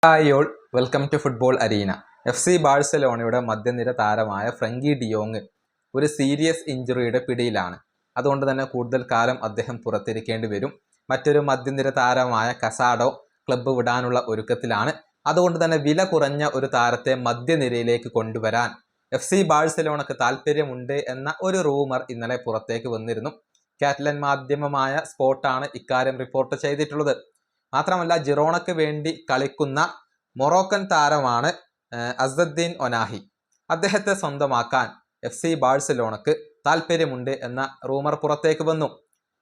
Hi all, welcome to football arena. FC ബാഴ്സലോണയുടെ മധ്യനിര താരമായ ഫ്രങ്കി ഡിയോങ് ഒരു സീരിയസ് ഇഞ്ചുറിയുടെ പിടിയിലാണ്. അതുകൊണ്ട് തന്നെ കൂടുതൽ കാലം അദ്ദേഹം പുറത്തിരിക്കേണ്ടി വരും. മറ്റൊരു മധ്യനിര താരമായ കസാഡോ ക്ലബ്ബ് വിടാനുള്ള ഒരുക്കത്തിലാണ്. അതുകൊണ്ട് തന്നെ വില കുറഞ്ഞ ഒരു താരത്തെ മധ്യനിരയിലേക്ക് കൊണ്ടുവരാൻ FC ബാഴ്സലോണക്ക് താല്പര്യമുണ്ട് എന്ന ഒരു റൂമർ ഇന്നലെ പുറത്തേക്ക് വന്നിരുന്നു. കാറ്റലൻ മാധ്യമമായ സ്പോർട്ടാണ് ഇക്കാര്യം റിപ്പോർട്ട് ചെയ്തിട്ടുള്ളത്. മാത്രമല്ല, ജിറോണയ്ക്ക് വേണ്ടി കളിക്കുന്ന മൊറോക്കൻ താരമാണ് അസദ്ദീൻ ഒനാഹി. അദ്ദേഹത്തെ സ്വന്തമാക്കാൻ FC ബാഴ്സലോണക്ക് താല്പര്യമുണ്ട് എന്ന റൂമർ പുറത്തേക്ക് വന്നു.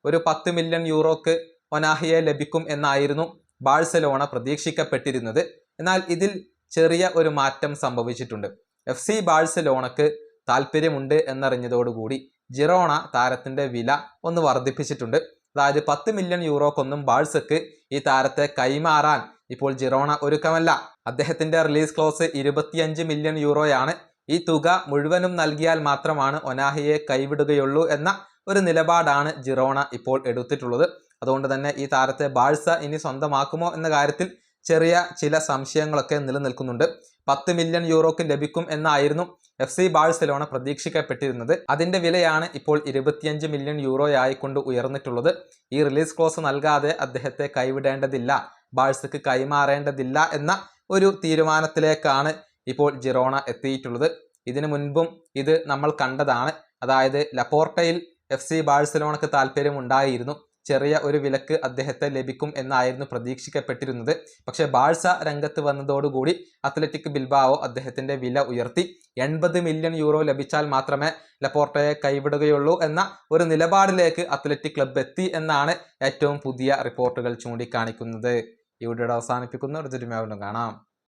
ഒരു 10 മില്യൺ യൂറോക്ക് ഒനാഹിയെ ലഭിക്കും എന്നായിരുന്നു ബാഴ്സലോണ പ്രതീക്ഷിക്കപ്പെട്ടിരുന്നത്. എന്നാൽ ഇതിൽ ചെറിയ ഒരു മാറ്റം സംഭവിച്ചിട്ടുണ്ട്. FC ബാഴ്സലോണക്ക് താല്പര്യമുണ്ട് എന്നറിഞ്ഞതോടുകൂടി ജിറോണ താരത്തിന്റെ വില ഒന്ന് വർദ്ധിപ്പിച്ചിട്ടുണ്ട്. അതായത് 10 മില്യൺ യൂറോക്കൊന്നും ബാഴ്സക്ക് ഈ താരത്തെ കൈമാറാൻ ഇപ്പോൾ ജിറോണ ഒരുക്കമല്ല. അദ്ദേഹത്തിന്റെ റിലീസ് ക്ലോസ് 25 മില്യൺ യൂറോയാണ്. ഈ തുക മുഴുവനും നൽകിയാൽ മാത്രമാണ് ഒനാഹിയെ കൈവിടുകയുള്ളൂ എന്ന ഒരു നിലപാടാണ് ജിറോണ ഇപ്പോൾ എടുത്തിട്ടുള്ളത്. അതുകൊണ്ട് തന്നെ ഈ താരത്തെ ബാഴ്സ ഇനി സ്വന്തമാക്കുമോ എന്ന കാര്യത്തിൽ ചെറിയ ചില സംശയങ്ങളൊക്കെ നിലനിൽക്കുന്നുണ്ട്. 10 മില്യൺ യൂറോക്ക് ലഭിക്കും എന്നായിരുന്നു FC ബാഴ്സലോണ പ്രതീക്ഷിക്കപ്പെട്ടിരുന്നത്. അതിന്റെ വിലയാണ് ഇപ്പോൾ 25 മില്യൺ യൂറോയായിക്കൊണ്ട് ഉയർന്നിട്ടുള്ളത്. ഈ റിലീസ് ക്ലോസ് നൽകാതെ അദ്ദേഹത്തെ കൈവിടേണ്ടതില്ല, ബാഴ്സക്ക് കൈമാറേണ്ടതില്ല എന്ന ഒരു തീരുമാനത്തിലേക്കാണ് ഇപ്പോൾ ജിറോണ എത്തിയിട്ടുള്ളത്. ഇതിനു മുൻപും ഇത് നമ്മൾ കണ്ടതാണ്. അതായത് ലപ്പോർട്ടയിൽ FC ബാഴ്സലോണക്ക് താല്പര്യം ഉണ്ടായിരുന്നു. ചെറിയ ഒരു വിലക്ക് അദ്ദേഹത്തെ ലഭിക്കും എന്നായിരുന്നു പ്രതീക്ഷിക്കപ്പെട്ടിരുന്നത്. പക്ഷേ ബാഴ്സ രംഗത്ത് വന്നതോടുകൂടി അത്ലറ്റിക് ബിൽബാവോ അദ്ദേഹത്തിന്റെ വില ഉയർത്തി. 80 മില്യൺ യൂറോ ലഭിച്ചാൽ മാത്രമേ ലപ്പോർട്ടയെ കൈവിടുകയുള്ളൂ എന്ന ഒരു നിലപാടിലേക്ക് അത്ലറ്റിക് ക്ലബ്ബ് എത്തി എന്നാണ് ഏറ്റവും പുതിയ റിപ്പോർട്ടുകൾ ചൂണ്ടിക്കാണിക്കുന്നത്. ഈ വീഡിയോ അവസാനിപ്പിക്കുന്നു. കാണാം.